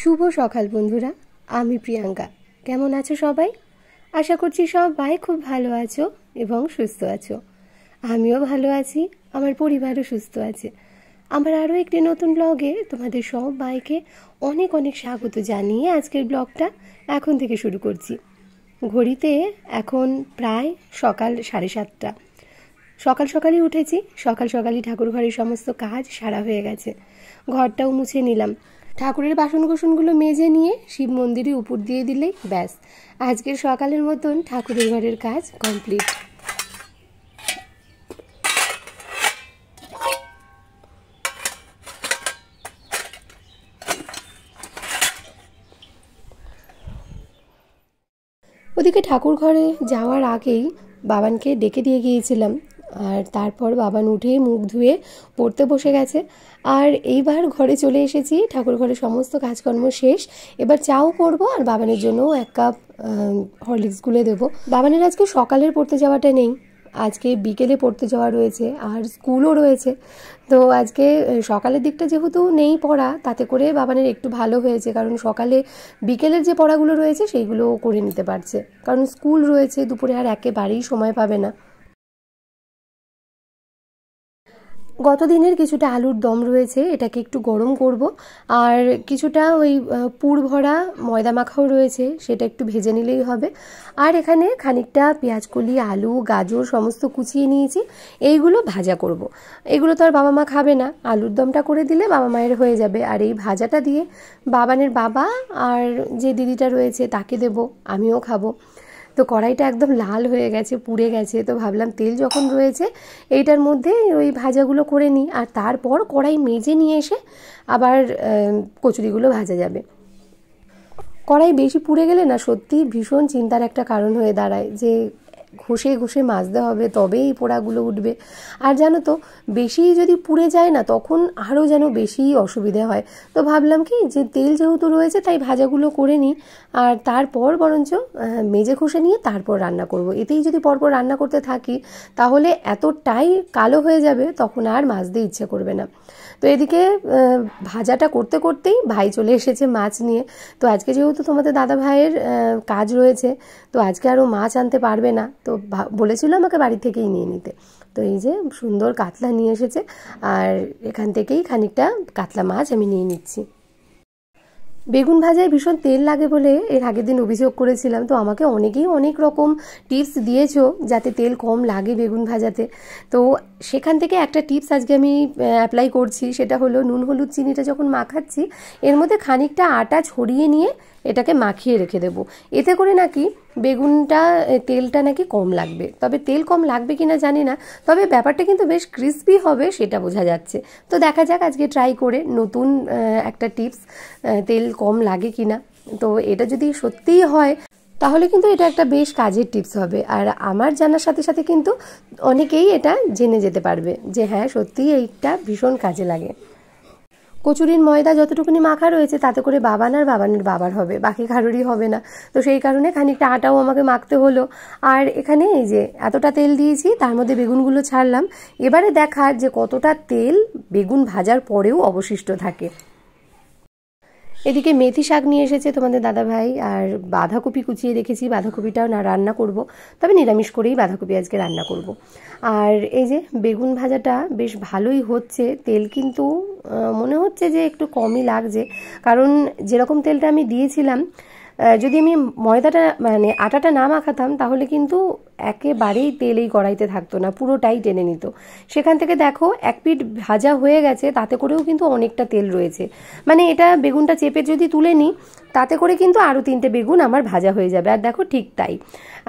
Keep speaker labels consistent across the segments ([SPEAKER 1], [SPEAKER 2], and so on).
[SPEAKER 1] শুভ সকাল বন্ধুরা, আমি প্রিয়াঙ্কা। কেমন আছো সবাই? আশা করছি সবাই খুব ভালো আছো এবং সুস্থ আছো। আমিও ভালো আছি, আমার পরিবারও সুস্থ আছে। আমার আরও একটি নতুন ব্লগে তোমাদের সবাইকে অনেক অনেক স্বাগত জানিয়ে আজকের ব্লগটা এখন থেকে শুরু করছি। ঘড়িতে এখন প্রায় সকাল 7:30। সকাল সকালই উঠেছি, সকাল সকালই ঠাকুর ঘরের সমস্ত কাজ সারা হয়ে গেছে। ঘরটাও মুছে নিলাম। ঠাকুরের বাসনকোসনগুলো মেজে নিয়ে শিব মন্দিরে উপর দিয়ে দিলেই ব্যাস, আজকের সকালের মতন ঠাকুরের ঘরের কাজ কমপ্লিট। ওদিকে ঠাকুর ঘরে যাওয়ার আগেই বাবানকে ডেকে দিয়ে গিয়েছিলাম, আর তারপর বাবান উঠে মুখ ধুয়ে পড়তে বসে গেছে। আর এইবার ঘরে চলে এসেছি, ঠাকুর ঘরে সমস্ত কাজকর্ম শেষ। এবার চাও করব আর বাবানের জন্যও 1 কাপ হরলিক্স গুলে দেবো। বাবানের আজকে সকালের পড়তে যাওয়াটা নেই, আজকে বিকেলে পড়তে যাওয়া রয়েছে আর স্কুলও রয়েছে। তো আজকে সকালের দিকটা যেহেতু নেই পড়া, তাতে করে বাবানের একটু ভালো হয়েছে, কারণ সকালে বিকেলের যে পড়াগুলো রয়েছে সেইগুলো করে নিতে পারছে, কারণ স্কুল রয়েছে, দুপুরে আর একেবারেই সময় পাবে না। গত দিনের কিছুটা আলুর দম রয়েছে, এটাকে একটু গরম করব। আর কিছুটা ওই পুর ভরা ময়দা মাখাও রয়েছে, সেটা একটু ভেজে নিলেই হবে। আর এখানে খানিকটা পেঁয়াজকলি, আলু, গাজর সমস্ত কুচিয়ে নিয়েছি, এইগুলো ভাজা করব। এগুলো তো আর বাবা মা খাবে না, আলুর দমটা করে দিলে বাবা মায়ের হয়ে যাবে। আর এই ভাজাটা দিয়ে বাবানের বাবা আর যে দিদিটা রয়েছে তাকে দেব, আমিও খাবো। তো কড়াইটা একদম লাল হয়ে গেছে, পুড়ে গেছে। তো ভাবলাম তেল যখন রয়েছে এইটার মধ্যে ওই ভাজাগুলো করে নিই, আর তারপর কড়াই মেজে নিয়ে এসে আবার কচুরিগুলো ভাজা যাবে। কড়াই বেশি পুড়ে গেলে না সত্যি ভীষণ চিন্তার একটা কারণ হয়ে দাঁড়ায়, যে ঘষে ঘষে মাজতে হবে তবেই পোড়াগুলো উঠবে। আর জানো তো, বেশি যদি পুড়ে যায় না তখন আরও যেন বেশি অসুবিধে হয়। তো ভাবলাম কি যে তেল যেহেতু রয়েছে তাই ভাজাগুলো করে নিই, আর তারপর বরঞ্চ মেজে ঘষে নিয়ে তারপর রান্না করব। এতেই যদি পরপর রান্না করতে থাকি তাহলে এতটাই কালো হয়ে যাবে, তখন আর মাজতে ইচ্ছে করবে না। তো এদিকে ভাজাটা করতে করতেই ভাই চলে এসেছে মাছ নিয়ে। তো আজকে যেহেতু তোমাদের দাদা ভাইয়ের কাজ রয়েছে, তো আজকে আরও মাছ আনতে পারবে না, তো বলেছিল আমাকে বাড়ি থেকেই নিয়ে নিতে। তো এই যে সুন্দর কাতলা নিয়ে এসেছে, আর এখান থেকেই খানিকটা কাতলা মাছ আমি নিয়ে নিচ্ছি। বেগুন ভাজায় ভীষণ তেল লাগে বলে এর আগের দিন অভিযোগ করেছিলাম, তো আমাকে অনেকেই অনেক রকম টিপস দিয়েছো যাতে তেল কম লাগে বেগুন ভাজাতে। তো সেখান থেকে একটা টিপস আজকে আমি অ্যাপ্লাই করছি, সেটা হলো নুন হলুদ চিনিটা যখন মাখাচ্ছি এর মধ্যে খানিকটা আটা ছড়িয়ে নিয়ে এটাকে মাখিয়ে রেখে দেবো। এতে করে নাকি বেগুনটা তেলটা নাকি কম লাগবে। তবে তেল কম লাগবে কিনা জানি না, তবে ব্যাপারটা কিন্তু বেশ ক্রিস্পি হবে সেটা বোঝা যাচ্ছে। তো দেখা যাক আজকে ট্রাই করে নতুন একটা টিপস, তেল কম লাগে কিনা। তো এটা যদি সত্যিই হয় তাহলে কিন্তু এটা একটা বেশ কাজের টিপস হবে, আর আমার জানার সাথে সাথে কিন্তু অনেকেই এটা জেনে যেতে পারবে যে হ্যাঁ সত্যিই এইটা ভীষণ কাজে লাগে। কচুরির ময়দা যতটুকুনি মাখা রয়েছে তাতে করে বাবান আর বাবানের বাবার হবে, বাকি কারোরই হবে না। তো সেই কারণে খানিকটা আটাও আমাকে মাখতে হলো। আর এখানে এই যে এতটা তেল দিয়েছি, তার মধ্যে বেগুনগুলো ছাড়লাম। এবারে দেখার যে কতটা তেল বেগুন ভাজার পরেও অবশিষ্ট থাকে। এদিকে মেথি শাক নিয়ে এসেছে তোমাদের দাদা ভাই, আর বাঁধাকপি কুচিয়ে রেখেছি, বাঁধাকপিটাও না রান্না করব, তবে নিরামিষ করেই বাঁধাকপি আজকে রান্না করব। আর এই যে বেগুন ভাজাটা বেশ ভালোই হচ্ছে, তেল কিন্তু মনে হচ্ছে যে একটু কমই লাগছে, কারণ যেরকম তেলটা আমি দিয়েছিলাম, যদি আমি ময়দাটা মানে আটাটা না মাখাতাম তাহলে কিন্তু একেবারেই তেল এই কড়াইতে থাকতো না, পুরোটাই টেনে নিত। সেখান থেকে দেখো এক পিঠ ভাজা হয়ে গেছে, তাতে করেও কিন্তু অনেকটা তেল রয়েছে। মানে এটা বেগুনটা চেপে যদি তুলে নিই তাতে করে কিন্তু আরও 3টে বেগুন আমার ভাজা হয়ে যাবে। আর দেখো ঠিক তাই,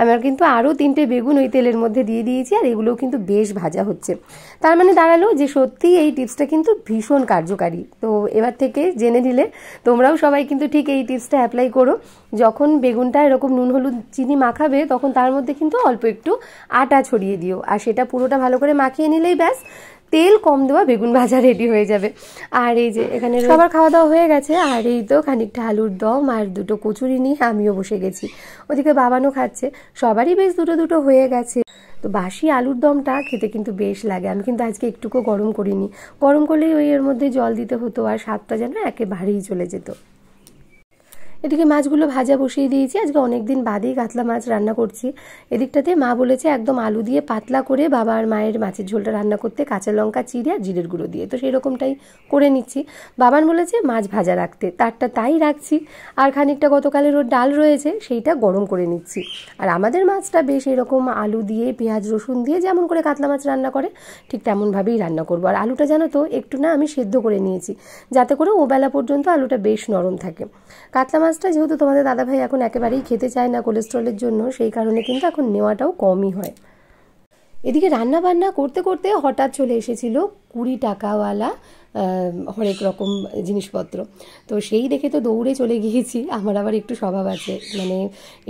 [SPEAKER 1] আমার কিন্তু আরও 3টে বেগুন ওই তেলের মধ্যে দিয়ে দিয়েছি, আর এগুলোও কিন্তু বেশ ভাজা হচ্ছে। তার মানে দাঁড়ালো যে সত্যি এই টিপসটা কিন্তু ভীষণ কার্যকারী। তো এবার থেকে জেনে নিলে তোমরাও সবাই কিন্তু ঠিক এই টিপসটা অ্যাপ্লাই করো। যখন বেগুনটা এরকম নুন হলুদ চিনি মাখাবে তখন তার মধ্যে কিন্তু অল্প একটু আটা ছড়িয়ে দিও, আর সেটা পুরোটা ভালো করে মাখিয়ে নিলেই ব্যাস তেল কম দেওয়া বেগুন ভাজা রেডি হয়ে যাবে। আর এই যে এখানে সবার খাওয়া দাওয়া হয়ে গেছে, আর এই তো খানিকটা আলুর দম আর 2টো কচুরি নিয়ে আমিও বসে গেছি। ওদিকে বাবানও খাচ্ছে, সবারই বেশ 2টো হয়ে গেছে। তো বাসি আলুর দমটা খেতে কিন্তু বেশ লাগে। আমি কিন্তু আজকে একটুকু গরম করিনি, গরম করলেই ওই এর মধ্যে জল দিতে হতো, আর স্বাদটা যেন একেবারেই চলে যেত। এদিকে মাছগুলো ভাজা বসিয়ে দিয়েছি, আজকে অনেক দিন বাদেই কাতলা মাছ রান্না করছি। এদিকটাতে মা বলেছে একদম আলু দিয়ে পাতলা করে বাবা আর মায়ের মাছের ঝোলটা রান্না করতে, কাঁচা লঙ্কা চিড়ে আর জিরের গুঁড়ো দিয়ে, তো সেই রকমটাই করে নিচ্ছি। বাবান বলেছে মাছ ভাজা রাখতে, তারটা তাই রাখছি। আর খানিকটা গতকালের ওর ডাল রয়েছে, সেইটা গরম করে নিচ্ছি। আর আমাদের মাছটা বেশ এরকম আলু দিয়ে পেঁয়াজ রসুন দিয়ে যেমন করে কাতলা মাছ রান্না করে ঠিক তেমনভাবেই রান্না করবো। আর আলুটা জানো তো একটু না আমি সেদ্ধ করে নিয়েছি, যাতে করে ওবেলা পর্যন্ত আলুটা বেশ নরম থাকে। কাতলা মাছটা যেহেতু তোমাদের দাদাভাই এখন একেবারেই খেতে চায় না কোলেস্ট্রলের জন্য, সেই কারণে কিন্তু এখন নেওয়াটাও কমই হয়। এদিকে রান্না বান্না করতে করতে হঠাৎ চলে এসেছিল 20 টাকাওয়ালা হরেক রকম জিনিসপত্র। তো সেই দেখে তো দৌড়ে চলে গিয়েছি। আমার আবার একটু স্বভাব আছে, মানে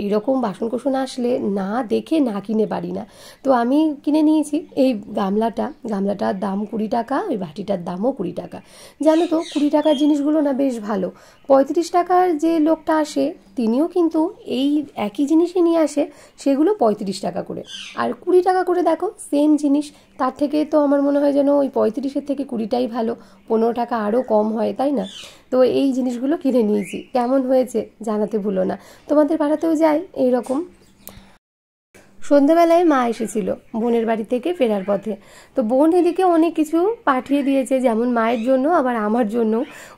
[SPEAKER 1] এইরকম বাসনকোসন আসলে না দেখে না কিনে পারি না। তো আমি কিনে নিয়েছি এই গামলাটার দাম 20 টাকা, ওই বাটিটার দামও 20 টাকা। জানো তো 20 টাকার জিনিসগুলো না বেশ ভালো। 35 টাকার যে লোকটা আসে তিনিও কিন্তু এই একই জিনিসই নিয়ে আসে, সেগুলো 35 টাকা করে। আর 20 টাকা করে দেখো সেম জিনিস, তার থেকে তো আমার মনে হয় যেন ওই 35-এর থেকে 20টাই ভালো, 15 টাকা আরও কম হয়, তাই না? তো এই জিনিসগুলো কিনে নিয়েছি। কেমন হয়েছে জানাতে ভুলো না। তোমাদের পাড়াতেও যাই এইরকম। সন্ধ্যেবেলায় মা এসেছিল বোনের বাড়ি থেকে ফেরার পথে। তো বোন এদিকে অনেক কিছু পাঠিয়ে দিয়েছে, যেমন মায়ের জন্য আবার আমার জন্য।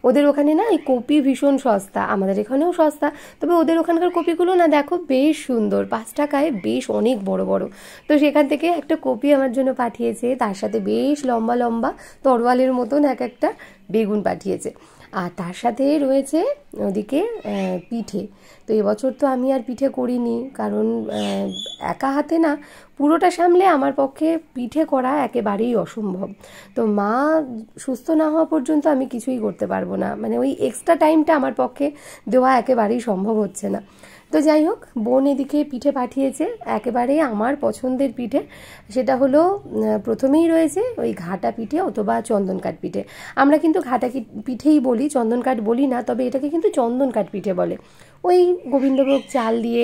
[SPEAKER 1] ওদের ওখানে না এই কপি ভীষণ সস্তা, আমাদের এখানেও সস্তা, তবে ওদের ওখানকার কপিগুলো না দেখো বেশ সুন্দর, 5 টাকায় বেশ অনেক বড় বড়। তো সেখান থেকে একটা কপি আমার জন্য পাঠিয়েছে, তার সাথে বেশ লম্বা লম্বা তরোয়ালের মতন এক একটা বেগুন পাঠিয়েছে। আর তার সাথে রয়েছে ওদিকে পিঠে। তো এবছর তো আমি আর পিঠে করিনি, কারণ একা হাতে না পুরোটা সামলে আমার পক্ষে পিঠে করা একেবারেই অসম্ভব। তো মা সুস্থ না হওয়া পর্যন্ত আমি কিছুই করতে পারবো না, মানে ওই এক্সট্রা টাইমটা আমার পক্ষে দেওয়া একেবারেই সম্ভব হচ্ছে না। তো যাই হোক, বোন এদিকে পিঠে পাঠিয়েছে, একেবারে আমার পছন্দের পিঠে। সেটা হলো প্রথমেই রয়েছে ওই ঘাটা পিঠে অথবা চন্দনকাঠ পিঠে। আমরা কিন্তু ঘাটা পিঠেই বলি, চন্দনকাঠ বলি না, তবে এটাকে কিন্তু চন্দনকাঠ পিঠে বলে। ওই গোবিন্দভোগ চাল দিয়ে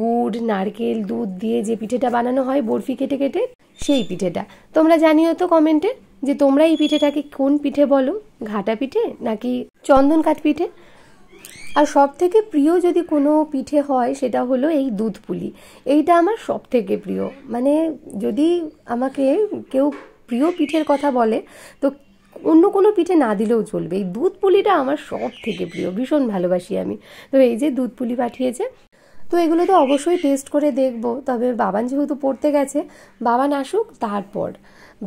[SPEAKER 1] গুড় নারকেল দুধ দিয়ে যে পিঠেটা বানানো হয় বরফি কেটে কেটে, সেই পিঠেটা। তোমরা জানিও তো কমেন্টে যে তোমরা এই পিঠেটাকে কোন পিঠে বলো, ঘাটা পিঠে নাকি চন্দনকাঠ পিঠে। আর সব থেকে প্রিয় যদি কোনো পিঠে হয় সেটা হলো এই দুধ পুলি। এইটা আমার সব থেকে প্রিয়, মানে যদি আমাকে কেউ প্রিয় পিঠের কথা বলে তো অন্য কোনো পিঠে না দিলেও চলবে, এই দুধ পুলিটা আমার সব থেকে প্রিয়, ভীষণ ভালোবাসি আমি। তো এই যে দুধ পুলি পাঠিয়েছে, তো এগুলো তো অবশ্যই টেস্ট করে দেখবো। তবে বাবান যেহেতু পড়তে গেছে, বাবান আসুক তারপর।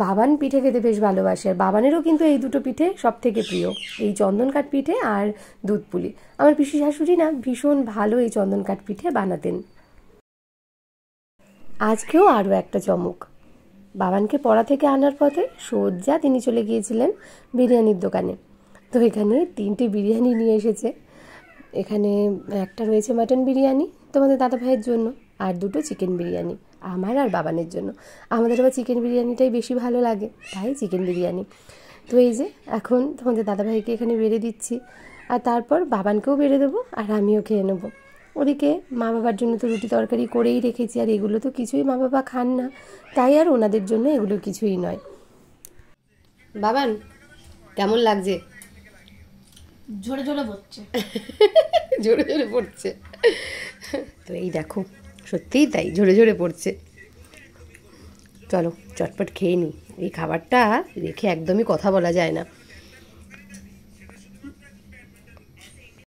[SPEAKER 1] বাবান পিঠে খেতে বেশ ভালোবাসে, আর বাবানেরও কিন্তু এই দুটো পিঠে সব থেকে প্রিয়, এই চন্দনকাঠ পিঠে আর দুধ পুলি। আমার পিসি শাশুড়ি না ভীষণ ভালো এই চন্দনকাঠ পিঠে বানাতেন। আজকেও আরও একটা চমক, বাবানকে পড়া থেকে আনার পথে সোজা তিনি চলে গিয়েছিলেন বিরিয়ানির দোকানে। তো এখানে 3টে বিরিয়ানি নিয়ে এসেছে। এখানে একটা রয়েছে মাটন বিরিয়ানি তোমাদের দাদা ভাইয়ের জন্য, আর 2টো চিকেন বিরিয়ানি আমার আর বাবানের জন্য। আমাদের আবার চিকেন বিরিয়ানিটাই বেশি ভালো লাগে, তাই চিকেন বিরিয়ানি। তো এই যে এখন তোমাদের দাদাভাইকে এখানে বেড়ে দিচ্ছি, আর তারপর বাবানকেও বেড়ে দেবো আর আমিও খেয়ে নেবো। ওদিকে মা বাবার জন্য তো রুটি তরকারি করেই রেখেছি, আর এগুলো তো কিছুই মা বাবা খান না, তাই আর ওনাদের জন্য এগুলো কিছুই নয়। বাবান কেমন লাগছে?
[SPEAKER 2] ঝরে ঝরে পড়ছে।
[SPEAKER 1] ঝরে ঝরে পড়ছে। তো এই দেখো সত্যিই তাই, ঝরে ঝরে পড়ছে। চলো চটপট খেয়ে নিই, এই খাবারটা রেখে একদমই কথা বলা যায় না।